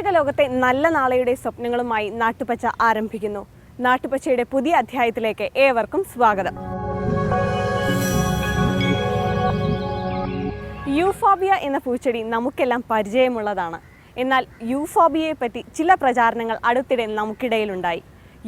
കാർഷിക ലോകത്തെ നല്ല നാളെയുടെ സ്വപ്നങ്ങളുമായി നാട്ടുപച്ച ആരംഭിക്കുന്നു. നാട്ടുപച്ചയുടെ പുതിയ അധ്യായത്തിലേക്ക് ഏവർക്കും സ്വാഗതം. യൂഫോബിയ എന്ന പൂച്ചെടി നമുക്കെല്ലാം പരിചയമുള്ളതാണ്. എന്നാൽ യൂഫോബിയയെ പറ്റി ചില പ്രചാരണങ്ങൾ അടുത്തിടെ നമുക്കിടയിലുണ്ടായി.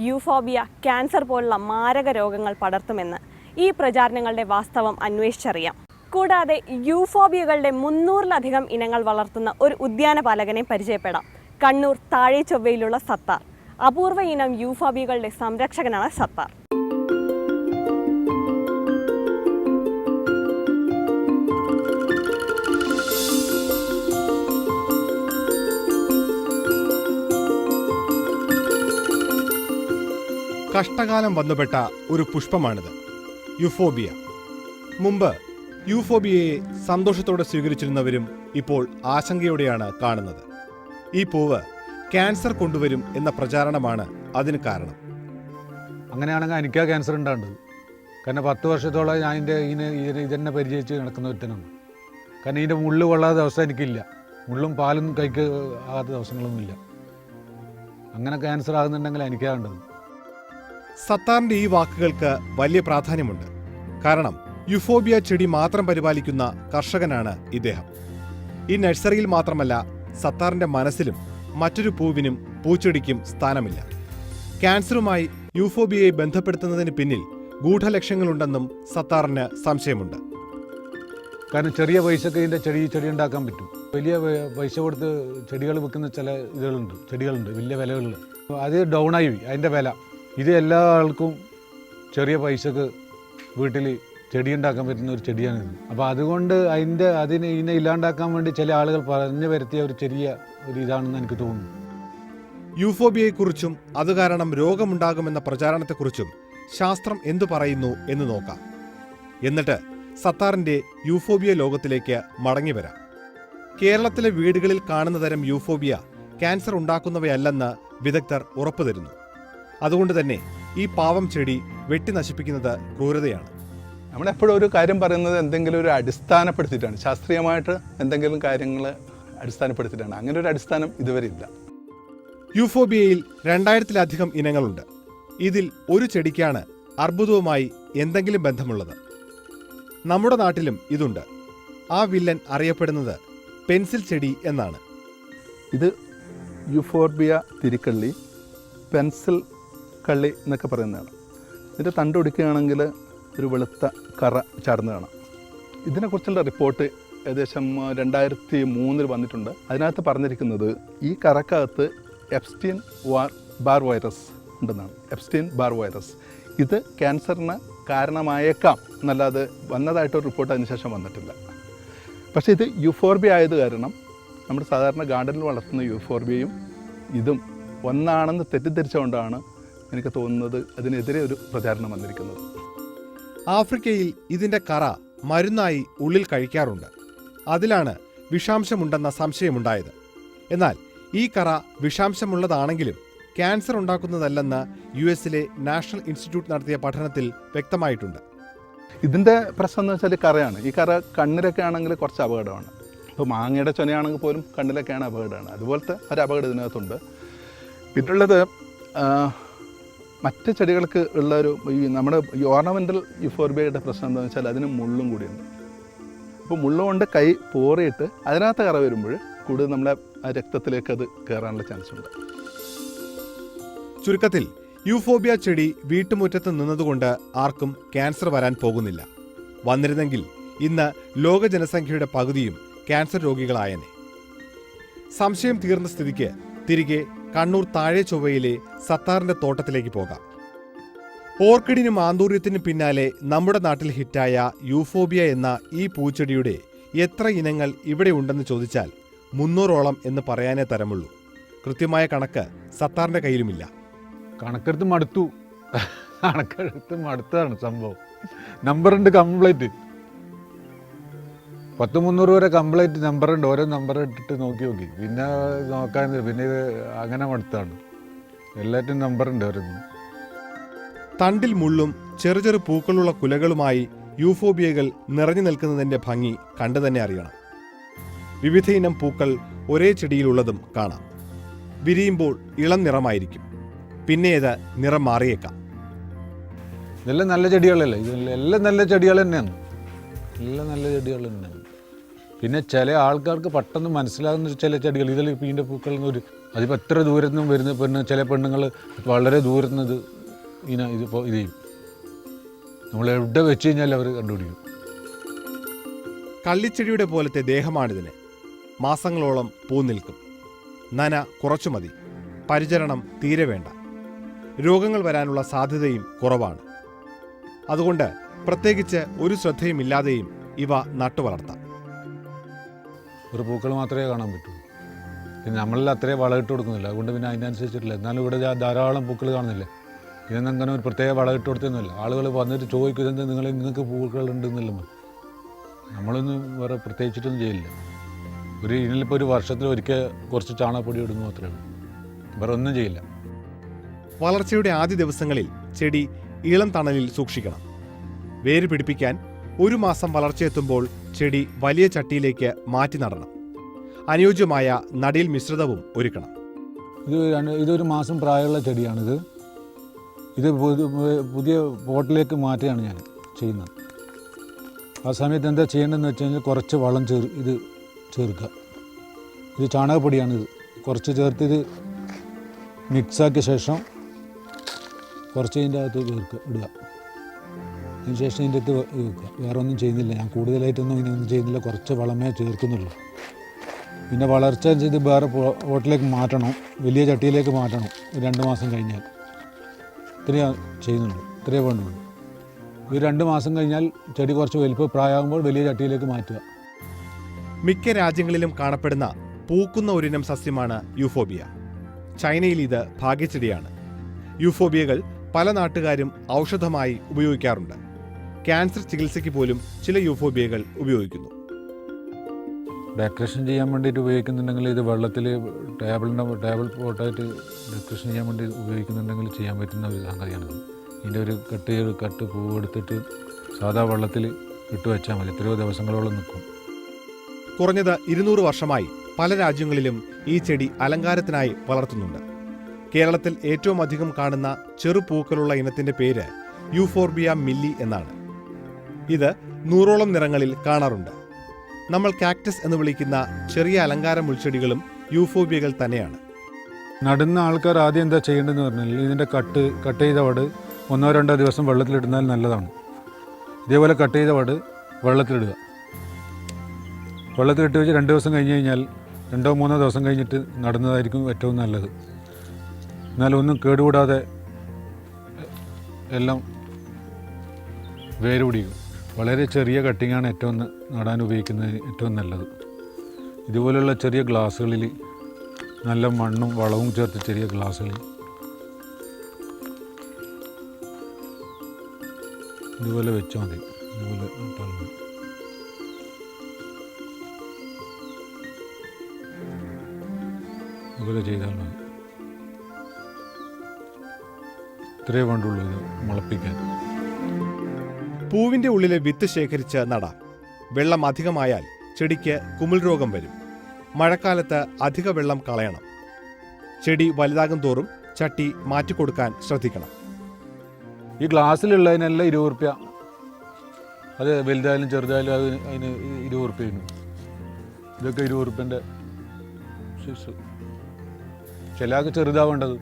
യൂഫോബിയ ക്യാൻസർ പോലുള്ള മാരക രോഗങ്ങൾ പടർത്തുമെന്ന്. ഈ പ്രചാരണങ്ങളുടെ വാസ്തവം അന്വേഷിച്ചറിയാം. കൂടാതെ യൂഫോബിയകളുടെ 300-ലധികം ഇനങ്ങൾ വളർത്തുന്ന ഒരു ഉദ്യാനപാലകനെ പരിചയപ്പെടാം. കണ്ണൂർ താഴെ ചൊവ്വയിലുള്ള സത്താർ. അപൂർവ ഇനം യൂഫോബിയകളുടെ സംരക്ഷകനാണ് സത്താർ. കഷ്ടകാലം വന്നുപെട്ട ഒരു പുഷ്പമാണിത്, യൂഫോബിയ. മുമ്പ് യൂഫോബിയയെ സന്തോഷത്തോടെ സ്വീകരിച്ചിരുന്നവരും ഇപ്പോൾ ആശങ്കയോടെയാണ് കാണുന്നത്. ഈ പൂവ് ക്യാൻസർ കൊണ്ടുവരും എന്ന പ്രചാരണമാണ് അതിന് കാരണം. അങ്ങനെയാണെങ്കിൽ എനിക്കാ ക്യാൻസർ ഉണ്ടാകേണ്ടത്. കാരണം 10 വർഷത്തോളം ഞാൻ ഇതെന്നെ പരിചയിച്ച് നടക്കുന്ന ഒരുത്തനാണ്. കാരണം ഇതിൻ്റെ മുള്ളു കൊള്ളാത്ത ദിവസം എനിക്കില്ല. മുള്ളും പാലും ആകാത്ത ദിവസങ്ങളൊന്നുമില്ല. അങ്ങനെ ക്യാൻസർ ആകുന്നുണ്ടെങ്കിൽ എനിക്കാ വേണ്ടത്. സത്താറിന്റെ ഈ വാക്കുകൾക്ക് വലിയ പ്രാധാന്യമുണ്ട്. കാരണം യൂഫോബിയ ചെടി മാത്രം പരിപാലിക്കുന്ന കർഷകനാണ് ഇദ്ദേഹം. ഈ നഴ്സറിയിൽ മാത്രമല്ല, സത്താറിന്റെ മനസ്സിലും മറ്റൊരു പൂവിനും പൂച്ചെടിക്കും സ്ഥാനമില്ല. ക്യാൻസറുമായി യൂഫോബിയയെ ബന്ധപ്പെടുത്തുന്നതിന് പിന്നിൽ ഗൂഢലക്ഷ്യങ്ങളുണ്ടെന്നും സത്താറിന് സംശയമുണ്ട്. കാരണം ചെറിയ പൈസക്ക് ഇതിൻ്റെ ചെടി ഉണ്ടാക്കാൻ പറ്റും. വലിയ പൈസ കൊടുത്ത് ചെടികൾ വെക്കുന്ന ചില ചെടികളുണ്ട് വലിയ വിലകളിൽ. അത് ഡൗണായി അതിൻ്റെ വില. ഇത് എല്ലാ ആൾക്കും ചെറിയ പൈസക്ക് വീട്ടിൽ ചെടി ഉണ്ടാക്കാൻ പറ്റുന്ന ഒരു ചെടിയാണിത്. അപ്പോൾ അതുകൊണ്ട് ഇതിനെ ഇല്ലാണ്ടാക്കാൻ വേണ്ടി ചില ആളുകൾ പറഞ്ഞു വരുത്തിയ ഒരു ചെറിയ ഇതാണെന്ന് എനിക്ക് തോന്നുന്നു. യൂഫോബിയയെക്കുറിച്ചും അതുകാരണം രോഗമുണ്ടാകുമെന്ന പ്രചാരണത്തെക്കുറിച്ചും ശാസ്ത്രം എന്തു പറയുന്നു എന്ന് നോക്കാം. എന്നിട്ട് സത്താറിന്റെ യൂഫോബിയ ലോകത്തിലേക്ക് മടങ്ങി വരാം. കേരളത്തിലെ വീടുകളിൽ കാണുന്ന തരം യൂഫോബിയ ക്യാൻസർ ഉണ്ടാക്കുന്നവയല്ലെന്ന് വിദഗ്ധർ ഉറപ്പുതരുന്നു. അതുകൊണ്ട് തന്നെ ഈ പാവം ചെടി വെട്ടി നശിപ്പിക്കുന്നത് ക്രൂരതയാണ്. നമ്മളെപ്പോഴും ഒരു കാര്യം പറയുന്നത് എന്തെങ്കിലും ഒരു അടിസ്ഥാനപ്പെടുത്തിയിട്ടാണ്, ശാസ്ത്രീയമായിട്ട് എന്തെങ്കിലും കാര്യങ്ങൾ അടിസ്ഥാനപ്പെടുത്തിയിട്ടാണ്. അങ്ങനെ ഒരു അടിസ്ഥാനം ഇതുവരെ ഇല്ല. യൂഫോബിയയിൽ 2000-ലധികം ഇനങ്ങളുണ്ട്. ഇതിൽ ഒരു ചെടിക്കാണ് അർബുദവുമായി എന്തെങ്കിലും ബന്ധമുള്ളത്. നമ്മുടെ നാട്ടിലും ഇതുണ്ട്. ആ വില്ലൻ അറിയപ്പെടുന്നത് പെൻസിൽ ചെടി എന്നാണ്. ഇത് യൂഫോർബിയ തിരിക്കള്ളി, പെൻസിൽ കള്ളി എന്നൊക്കെ പറയുന്നതാണ്. ഇതിൻ്റെ തണ്ട് ഒടിക്കുകയാണെങ്കിൽ ഒരു വെളുത്ത കറ ചാടുന്ന കാണാം. ഇതിനെക്കുറിച്ചുള്ള റിപ്പോർട്ട് ഏകദേശം 2003 വന്നിട്ടുണ്ട്. അതിനകത്ത് പറഞ്ഞിരിക്കുന്നത് ഈ കറക്കകത്ത് എപ്സ്റ്റീൻ ബാർ വൈറസ് ഉണ്ടെന്നാണ്. എപ്സ്റ്റീൻ ബാർ വൈറസ് ഇത് ക്യാൻസറിന് കാരണമായേക്കാം എന്നല്ലാതെ വന്നതായിട്ടൊരു റിപ്പോർട്ട് അതിനുശേഷം വന്നിട്ടില്ല. പക്ഷേ ഇത് യൂഫോർബിയ ആയത് കാരണം നമ്മുടെ സാധാരണ ഗാർഡനിൽ വളർത്തുന്ന യൂഫോർബിയയും ഇതും ഒന്നാണെന്ന് തെറ്റിദ്ധരിച്ചുകൊണ്ടാണ് എനിക്ക് തോന്നുന്നത് അതിനെതിരെ ഒരു പ്രചാരണം വന്നിരിക്കുന്നത്. ആഫ്രിക്കയിൽ ഇതിന്റെ കറ മരുന്നായി ഉള്ളിൽ കഴിക്കാറുണ്ട്. അതിലാണ് വിഷാംശമുണ്ടെന്ന സംശയമുണ്ടായത്. എന്നാൽ ഈ കറ വിഷാംശമുള്ളതാണെങ്കിലും ക്യാൻസർ ഉണ്ടാക്കുന്നതല്ലെന്ന് US-ലെ നാഷണൽ ഇൻസ്റ്റിറ്റ്യൂട്ട് നടത്തിയ പഠനത്തിൽ വ്യക്തമായിട്ടുണ്ട്. ഇതിൻ്റെ പ്രശ്നം എന്ന് വെച്ചാൽ കറയാണ്. ഈ കറ കണ്ണിലൊക്കെ ആണെങ്കിൽ കുറച്ച് അപകടമാണ്. ഇപ്പോൾ മാങ്ങയുടെ ചൊനയാണെങ്കിൽ പോലും കണ്ണിലൊക്കെയാണ് അപകടമാണ്. അതുപോലത്തെ ഒരു അപകടം ഇതിനകത്തുണ്ട്. പിന്നുള്ളത് മറ്റ് ചെടികൾക്ക് ഉള്ള നമ്മുടെ ഓർണമെൻ്റൽ യൂഫോർബിയയുടെ പ്രശ്നം എന്താണെന്ന് വെച്ചാൽ അതിന് മുള്ളും കൂടിയുണ്ട്. അപ്പോൾ മുള്ളുകൊണ്ട് കൈ പോറിയിട്ട് അതിനകത്ത് കറ വരുമ്പോൾ കൂടുതൽ നമ്മളെ ആ രക്തത്തിലേക്ക് അത് കയറാനുള്ള ചാൻസ് ഉണ്ട്. ചുരുക്കത്തിൽ യൂഫോബിയ ചെടി വീട്ടുമുറ്റത്ത് നിന്നതുകൊണ്ട് ആർക്കും ക്യാൻസർ വരാൻ പോകുന്നില്ല. വന്നിരുന്നെങ്കിൽ ഇന്ന് ലോക ജനസംഖ്യയുടെ പകുതിയും ക്യാൻസർ രോഗികളായേനെ. സംശയം തീർന്ന സ്ഥിതിക്ക് തിരികെ കണ്ണൂർ താഴെ ചൊവ്വയിലെ സത്താറിന്റെ തോട്ടത്തിലേക്ക് പോകാം. ഓർക്കിഡിനും ആന്തൂര്യത്തിനും പിന്നാലെ നമ്മുടെ നാട്ടിൽ ഹിറ്റായ യൂഫോബിയ എന്ന ഈ പൂച്ചെടിയുടെ എത്ര ഇനങ്ങൾ ഇവിടെ ഉണ്ടെന്ന് ചോദിച്ചാൽ 300ഓളം എന്ന് പറയാനേ തരമുള്ളൂ. കൃത്യമായ കണക്ക് സത്താറിന്റെ കയ്യിലുമില്ല. കണക്കെടുത്ത് മടുത്താണ് സംഭവം. നമ്പറുണ്ട് കംപ്ലീറ്റ് 10-300 വരെ കംപ്ലീറ്റ് നമ്പറുണ്ട്. ഓരോ നമ്പർ ഇട്ടിട്ട് നോക്കി പിന്നെ നോക്കാൻ ഇത് അങ്ങനെ മടുത്താണ്. എല്ലാറ്റിനും നമ്പറുണ്ട് ഓരോന്നും. തണ്ടിൽ മുള്ളും ചെറു പൂക്കളുള്ള കുലകളുമായി യൂഫോബിയകൾ നിറഞ്ഞു നിൽക്കുന്നതിന്റെ ഭംഗി കണ്ടു തന്നെ അറിയണം. വിവിധയിനം പൂക്കൾ ഒരേ ചെടിയിലുള്ളതും കാണാം. വിരിയുമ്പോൾ ഇളം നിറമായിരിക്കും, പിന്നെ ഇത് നിറം മാറിയേക്കാം. ഇതെല്ലാം നല്ല ചെടികളല്ലേ, ഇതെല്ലാം നല്ല ചെടികൾ തന്നെയാണ്, എല്ലാം നല്ല ചെടികൾ തന്നെയാണ്. പിന്നെ ചില ആൾക്കാർക്ക് പെട്ടെന്ന് മനസ്സിലാകുന്ന ചില ചെടികൾ, ഇതിൽ ഇതിൻ്റെ പൂക്കൾ എന്നൊരു അതിപ്പോൾ എത്ര ദൂരത്തു നിന്നും വരുന്ന ചില പെണ്ണുങ്ങൾ വളരെ ദൂരത്തു നിന്ന് ഇതിപ്പോൾ ഇത് ചെയ്യും, നമ്മൾ എവിടെ വെച്ച് കഴിഞ്ഞാൽ അവർ കണ്ടുപിടിക്കും. കള്ളിച്ചെടിയുടെ പോലത്തെ ദേഹമാണിതിന്. മാസങ്ങളോളം പൂ നിൽക്കും. നന കുറച്ചു മതി, പരിചരണം തീരെ വേണ്ട. രോഗങ്ങൾ വരാനുള്ള സാധ്യതയും കുറവാണ്. അതുകൊണ്ട് പ്രത്യേകിച്ച് ഒരു ശ്രദ്ധയുമില്ലാതെയും ഇവ നട്ടുവളർത്താം. ഒരു പൂക്കൾ മാത്രമേ കാണാൻ പറ്റൂ. പിന്നെ നമ്മളിൽ അത്രയും വളമിട്ട് കൊടുക്കുന്നില്ല, അതുകൊണ്ട് പിന്നെ അതിനനുസരിച്ചിട്ടില്ല. എന്നാലും ഇവിടെ ധാരാളം പൂക്കൾ കാണുന്നില്ലേ, ഇതൊന്നും അങ്ങനെ ഒരു പ്രത്യേക വളമിട്ട് കൊടുത്തൊന്നുമില്ല. ആളുകൾ വന്നിട്ട് ചോദിക്കും ഇതെന്താ നിങ്ങൾക്ക് പൂക്കളുണ്ടെന്നില്ല. നമ്മളൊന്നും വേറെ പ്രത്യേകിച്ചിട്ടൊന്നും ചെയ്യില്ല. ഇതിലിപ്പോൾ ഒരു വർഷത്തിൽ ഒരിക്കൽ കുറച്ച് ചാണകപ്പൊടി ഇടുന്നു മാത്രമേ ഉള്ളൂ, വേറെ ഒന്നും ചെയ്യില്ല. വളർച്ചയുടെ ആദ്യ ദിവസങ്ങളിൽ ചെടി ഇളം തണലിൽ സൂക്ഷിക്കണം. വേര് പിടിപ്പിക്കാൻ 1 മാസം വളർച്ചയെത്തുമ്പോൾ ചെടി വലിയ ചട്ടിയിലേക്ക് മാറ്റി നടണം. അനുയോജ്യമായ നടീൽ മിശ്രിതവും ഒരുക്കണം. ഇതൊരു മാസം പ്രായമുള്ള ചെടിയാണിത്. ഇത് പുതിയ പോട്ടിലേക്ക് മാറ്റുകയാണ് ഞാൻ ചെയ്യുന്നത്. ആ സമയത്ത് എന്താ ചെയ്യേണ്ടതെന്ന് വെച്ച് കഴിഞ്ഞാൽ കുറച്ച് വളം ചേർക്കുക. ഇത് ചാണകപ്പൊടിയാണിത്. കുറച്ച് ചേർത്ത് ഇത് മിക്സാക്കിയ ശേഷം കുറച്ച് ഇതിൻ്റെ അകത്ത് ഇടുക. അതിന് ശേഷം ഇതിൻ്റെ അകത്ത് വെക്കുക. വേറെ ഒന്നും ചെയ്യുന്നില്ല, ഞാൻ കൂടുതലായിട്ടൊന്നും ഇതിനൊന്നും ചെയ്യുന്നില്ല, കുറച്ച് വളമേ ചേർക്കുന്നുള്ളൂ. പിന്നെ വളർച്ച ഇത് വേറെ പോട്ടിലേക്ക് മാറ്റണം, വലിയ ചട്ടിയിലേക്ക് മാറ്റണം 2 മാസം കഴിഞ്ഞാൽ. ഇത്രയേ ചെയ്യുന്നുള്ളൂ, ഇത്രയേ വേണ്ടുള്ളൂ. ഇത് 2 മാസം കഴിഞ്ഞാൽ ചെടി കുറച്ച് വലിപ്പം പ്രായമാകുമ്പോൾ വലിയ ചട്ടിയിലേക്ക് മാറ്റുക. മിക്ക രാജ്യങ്ങളിലും കാണപ്പെടുന്ന പൂക്കുന്ന ഒരിനം സസ്യമാണ് യൂഫോബിയ. ചൈനയിൽ ഇത് ഭാഗ്യച്ചെടിയാണ്. യൂഫോബിയകൾ പല നാട്ടുകാരും ഔഷധമായി ഉപയോഗിക്കാറുണ്ട്. ക്യാൻസർ ചികിത്സയ്ക്ക് പോലും ചില യൂഫോബിയകൾ ഉപയോഗിക്കുന്നു. ഡെക്കറേഷൻ ചെയ്യാൻ വേണ്ടിയിട്ട് ഉപയോഗിക്കുന്നുണ്ടെങ്കിൽ ഇത് വെള്ളത്തിൽ ടേബിൾ പോട്ടായിട്ട് ഡെക്കറേഷൻ ചെയ്യാൻ വേണ്ടി ഉപയോഗിക്കുന്നുണ്ടെങ്കിൽ ചെയ്യാൻ പറ്റുന്ന ഒരു സംഗതിയാണിത്. ഇതിൻ്റെ ഒരു കട്ട് പൂവ് എടുത്തിട്ട് സാധാ വെള്ളത്തിൽ ഇട്ട് വെച്ചാൽ മതി, എത്രയോ ദിവസങ്ങളോളം നിൽക്കും. കുറഞ്ഞത് 200 വർഷമായി പല രാജ്യങ്ങളിലും ഈ ചെടി അലങ്കാരത്തിനായി വളർത്തുന്നുണ്ട്. കേരളത്തിൽ ഏറ്റവും അധികം കാണുന്ന ചെറുപൂക്കളുള്ള ഇനത്തിന്റെ പേര് യൂഫോർബിയ മില്ലി എന്നാണ്. ഇത് 100ഓളം നിറങ്ങളിൽ കാണാറുണ്ട്. നമ്മൾ കാക്ടസ് എന്ന് വിളിക്കുന്ന ചെറിയ അലങ്കാര മുൾച്ചെടികളും യൂഫോബിയകൾ തന്നെയാണ്. നടുന്ന ആൾക്കാർ ആദ്യം എന്താ ചെയ്യേണ്ടതെന്ന് പറഞ്ഞാൽ ഇതിൻ്റെ കട്ട് ചെയ്ത വട് 1-2 ദിവസം വെള്ളത്തിലിടുന്നാൽ നല്ലതാണ്. ഇതേപോലെ കട്ട് ചെയ്ത വട് വെള്ളത്തിലിടുക. വെള്ളത്തിലിട്ട് വെച്ച് 2 ദിവസം കഴിഞ്ഞ് കഴിഞ്ഞാൽ 2-3 ദിവസം കഴിഞ്ഞിട്ട് നടുന്നതായിരിക്കും ഏറ്റവും നല്ലത്. എന്നാലും ഒന്നും കേടുകൂടാതെ എല്ലാം വേര് പിടിക്കും. വളരെ ചെറിയ കട്ടിങ്ങാണ് ഏറ്റവും നടാൻ ഉപയോഗിക്കുന്നത് ഏറ്റവും നല്ലത്. ഇതുപോലെയുള്ള ചെറിയ ഗ്ലാസ്സുകളിൽ നല്ല മണ്ണും വളവും ചേർത്ത് ചെറിയ ഗ്ലാസ്സുകളിൽ ഇതുപോലെ വെച്ചാൽ മതി. ഇതുപോലെ നട്ടാൽ മതി. ഇതുപോലെ ചെയ്താൽ മതി. ഇത്രയേ വേണ്ടുള്ളൂ ഇത് മുളപ്പിക്കാൻ. പൂവിന്റെ ഉള്ളിലെ വിത്ത് ശേഖരിച്ച് നടാം. വെള്ളം അധികമായാൽ ചെടിക്ക് കുമിൾ രോഗം വരും. മഴക്കാലത്ത് അധിക വെള്ളം കളയണം. ചെടി വലുതാകും തോറും ചട്ടി മാറ്റിക്കൊടുക്കാൻ ശ്രദ്ധിക്കണം. ഈ ഗ്ലാസ്സിലുള്ളതിനെല്ലാം 20 റുപ്യ. അത് വലുതായാലും ചെറുതായാലും അതിന് 20 റുപ്യയാണ്. ഇതൊക്കെ 20 റുപ്യൻ്റെ സൈസ്. ചിലക്ക് ചെറുതാവേണ്ടത്,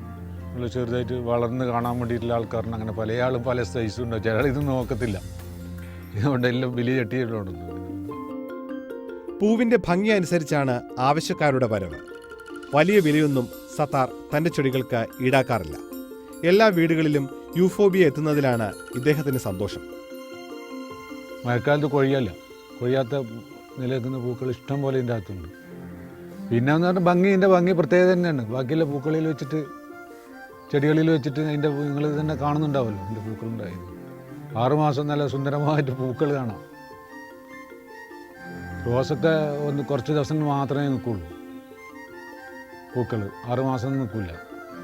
ചെറുതായിട്ട് വളർന്ന് കാണാൻ വേണ്ടിയിട്ടുള്ള ആൾക്കാരിന് അങ്ങനെ പല ആളും പല സൈസും ഉണ്ടാവും. ചില ഇത് നോക്കത്തില്ല, ഇതുകൊണ്ട് എല്ലാം വലിയ ചട്ടിയിട്ടുണ്ട്. പൂവിന്റെ ഭംഗി അനുസരിച്ചാണ് ആവശ്യക്കാരുടെ വരവ്. വലിയ വിലയൊന്നും സത്താർ തന്റെ ചെടികൾക്ക് ഈടാക്കാറില്ല. എല്ലാ വീടുകളിലും യൂഫോബിയ എത്തുന്നതിലാണ് ഇദ്ദേഹത്തിന് സന്തോഷം. മഴക്കാലത്ത് കൊഴിയാത്ത നിലനിൽക്കുന്ന പൂക്കൾ ഇഷ്ടം പോലെ ഇതിൻ്റെ അകത്തുണ്ട്. പിന്നെ എന്ന് പറഞ്ഞാൽ ഇതിൻ്റെ ഭംഗി പ്രത്യേകത തന്നെയാണ്. ബാക്കിയുള്ള പൂക്കളിൽ വെച്ചിട്ട് ചെടികളിൽ വെച്ചിട്ട് അതിൻ്റെ നിങ്ങൾ തന്നെ കാണുന്നുണ്ടാവുമല്ലോ അതിൻ്റെ പൂക്കളുണ്ടായിരുന്നു. 6 മാസം നല്ല സുന്ദരമായിട്ട് പൂക്കൾ കാണാം. റോസൊക്കെ കുറച്ച് ദിവസങ്ങൾ മാത്രമേ നിൽക്കുള്ളൂ. പൂക്കൾ 6 മാസം നിൽക്കില്ല.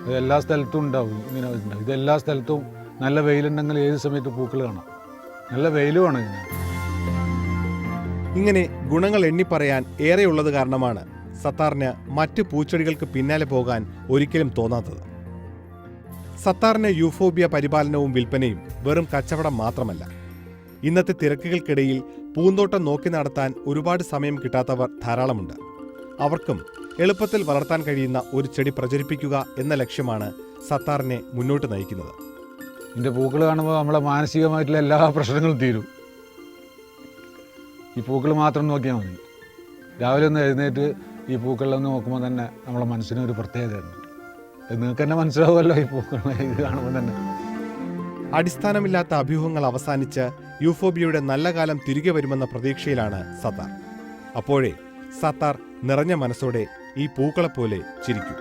ഇത് എല്ലാ സ്ഥലത്തും ഉണ്ടാവും. ഇങ്ങനെ ഉണ്ടാവും. ഇതെല്ലാ സ്ഥലത്തും നല്ല വെയിലുണ്ടെങ്കിൽ ഏത് സമയത്ത് പൂക്കൾ കാണാം. നല്ല വെയിലുമാണ് ഇതിന്. ഇങ്ങനെ ഗുണങ്ങൾ എണ്ണിപ്പറയാൻ ഏറെയുള്ളത് കാരണമാണ് സത്താറിന് മറ്റ് പൂച്ചെടികൾക്ക് പിന്നാലെ പോകാൻ ഒരിക്കലും തോന്നാത്തത്. സത്താറിന് യൂഫോബിയ പരിപാലനവും വിൽപ്പനയും വെറും കച്ചവടം മാത്രമല്ല. ഇന്നത്തെ തിരക്കുകൾക്കിടയിൽ പൂന്തോട്ടം നോക്കി നടത്താൻ ഒരുപാട് സമയം കിട്ടാത്തവർ ധാരാളമുണ്ട്. അവർക്കും എളുപ്പത്തിൽ വളർത്താൻ കഴിയുന്ന ഒരു ചെടി പ്രചരിപ്പിക്കുക എന്ന ലക്ഷ്യമാണ് സത്താറിനെ മുന്നോട്ട് നയിക്കുന്നത്. ഇതിൻ്റെ പൂക്കൾ കാണുമ്പോൾ നമ്മളെ മാനസികമായിട്ടുള്ള എല്ലാ പ്രശ്നങ്ങളും തീരും. ഈ പൂക്കൾ മാത്രം നോക്കിയാൽ മതി. രാവിലെ ഒന്ന് എഴുന്നേറ്റ് ഈ പൂക്കളിലൊന്ന് നോക്കുമ്പോൾ തന്നെ നമ്മളെ മനസ്സിനൊരു പ്രത്യേകതയുണ്ട്. നിങ്ങൾക്ക് തന്നെ മനസ്സിലാവുമല്ലോ ഈ പൂക്കൾ ഇത് കാണുമ്പോൾ തന്നെ. അടിസ്ഥാനമില്ലാത്ത അഭ്യൂഹങ്ങൾ അവസാനിച്ച് യൂഫോബിയയുടെ നല്ല കാലം തിരികെ വരുമെന്ന പ്രതീക്ഷയിലാണ് സത്താർ. അപ്പോഴേ സത്താർ നിറഞ്ഞ മനസ്സോടെ ഈ പൂക്കളെപ്പോലെ ചിരിക്കും.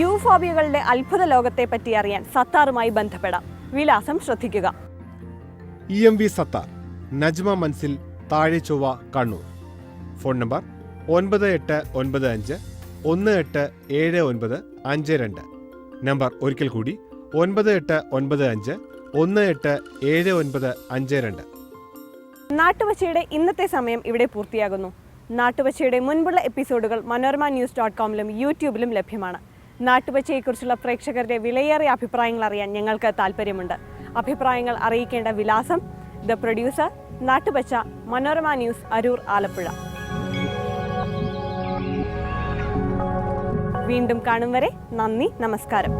യൂഫോബിയകളുടെ അത്ഭുത ലോകത്തെ പറ്റി അറിയാൻ സത്താറുമായി ബന്ധപ്പെടാം. വിലാസം ശ്രദ്ധിക്കുക. EMV സത്താർ, നജ്മ മൻസിൽ, താഴെ ചൊവ്വ, കണ്ണൂർ. Phone number 9895187952. നമ്പർ ഒരിക്കൽ കൂടി 9895187952. നാട്ടുവച്ചയുടെ ഇന്നത്തെ സമയം ഇവിടെ പൂർത്തിയാകുന്നു. നാട്ടുവച്ചയുടെ മുൻപുള്ള എപ്പിസോഡുകൾ manorama.news.com-ലും യൂട്യൂബിലും ലഭ്യമാണ്. നാട്ടുവച്ചയെക്കുറിച്ചുള്ള പ്രേക്ഷകരുടെ വിലയേറിയ അഭിപ്രായങ്ങൾ അറിയാൻ ഞങ്ങൾക്ക് താല്പര്യമുണ്ട്. അഭിപ്രായങ്ങൾ അറിയിക്കേണ്ട വിലാസം: ദ പ്രൊഡ്യൂസർ, നാട്ടുവച്ച, മനോരമ ന്യൂസ്, അരൂർ, ആലപ്പുഴ. വീണ്ടും കാണും വരെ നന്ദി, നമസ്കാരം.